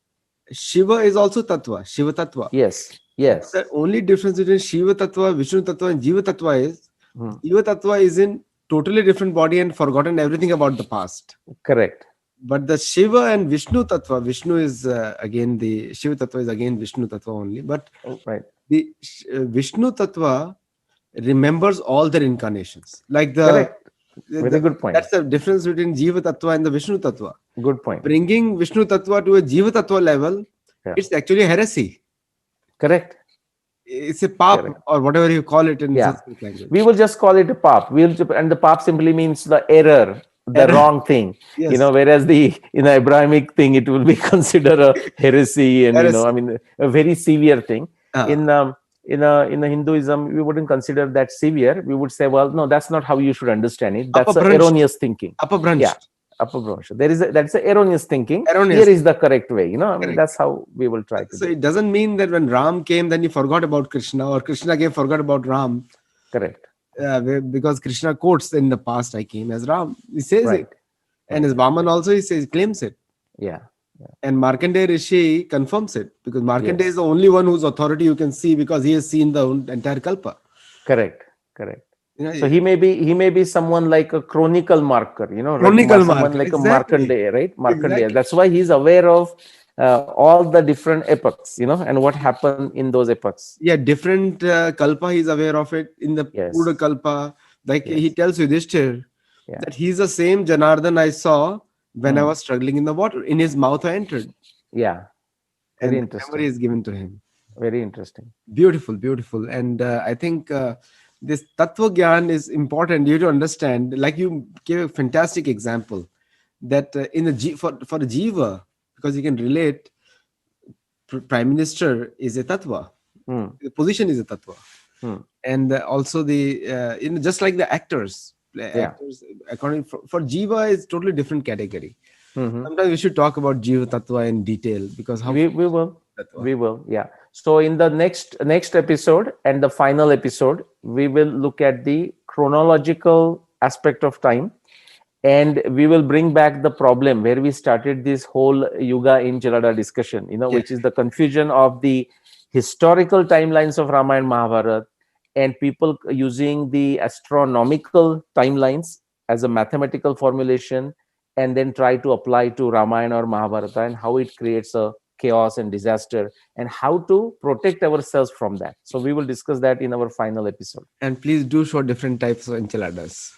Shiva is also Tattva, Shiva Tattva. Yes. But Yes. the only difference between Shiva Tattva, Vishnu Tattva, and Jiva Tattva is Hmm. Jiva Tattva is in totally different body and forgotten everything about the past. Correct. But the Shiva and Vishnu Tattva, Vishnu is again the Shiva Tattva is again Vishnu Tattva only. But Right. the Vishnu Tattva remembers all their incarnations. Like Correct. Very good point. that's the difference between Jiva Tattva and the Vishnu Tattva. Good point. Bringing Vishnu Tattva to a Jiva Tattva level, Yeah. it's actually heresy. Correct. It's a pap Correct. or whatever you call it in Yeah. Sanskrit language. We will just call it a pop. And the pop simply means the error, the Error. wrong thing. Yes, Whereas the in the Abrahamic thing, it will be considered a heresy, and heresy. I mean, a very severe thing. Ah, In the Hinduism, we wouldn't consider that severe. We would say, well, no, that's not how you should understand it. That's a upabranch, erroneous thinking. Yeah, upabranch, apabhramsha. That's a erroneous thinking. Here erroneous. is the correct way. I mean, Correct. that's how we will try to So do it it. doesn't mean that when Ram came, then he forgot about Krishna, or Krishna came, forgot about Ram. Correct. Because Krishna quotes in the past, I came as Ram. He says Right. it. And as Vaman also, he says, claims it. Yeah. Yeah. And Markandeya Rishi confirms it because Markandeya is Yes. the only one whose authority you can see because he has seen the entire Kalpa. Correct. Correct. You know, So he may be someone like a chronicle marker, chronicle someone marker. like a Exactly. Markandeya, right? Markandeya. Exactly. That's why he's aware of all the different epochs, and what happened in those epochs. Yeah, different Kalpa, he's aware of it. In the Pura Yes. Kalpa, like he Yes. tells Yudhishthir Yeah. that he's the same Janardhan I saw when I Hmm. was struggling in the water. In his mouth I entered. Yeah. Very And the memory interesting. is given to him. Very interesting. Beautiful, beautiful. And I think this Tattva Gyan is important. You to understand, like you gave a fantastic example that in the for the Jiva, because you can relate, Prime Minister is a Tattva, Hmm. the position is a Tattva. Hmm. And also the just like the actors, Yeah. according for Jiva is totally different category. Hmm. Sometimes we should talk about Jiva Tattva in detail because how We will. Tattva. We will. Yeah. So in the next episode and the final episode, we will look at the chronological aspect of time, and we will bring back the problem where we started this whole Yuga in Jalada discussion, Yeah, which is the confusion of the historical timelines of Ramayana and Mahabharata, and people using the astronomical timelines as a mathematical formulation, and then try to apply to Ramayana or Mahabharata, and how it creates a chaos and disaster, and how to protect ourselves from that. So we will discuss that in our final episode. And please do show different types of enchiladas.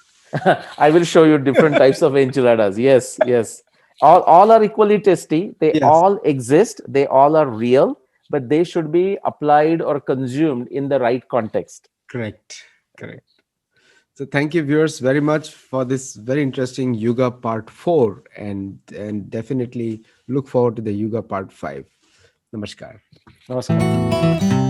I will show you different types of enchiladas. Yes, yes. All are equally tasty. They Yes, all exist. They all are real, but they should be applied or consumed in the right context. correct. Correct. So thank you, viewers, very much for this very interesting Yuga Part 4, and definitely look forward to the Yuga Part 5. Namaskar. Namaskar.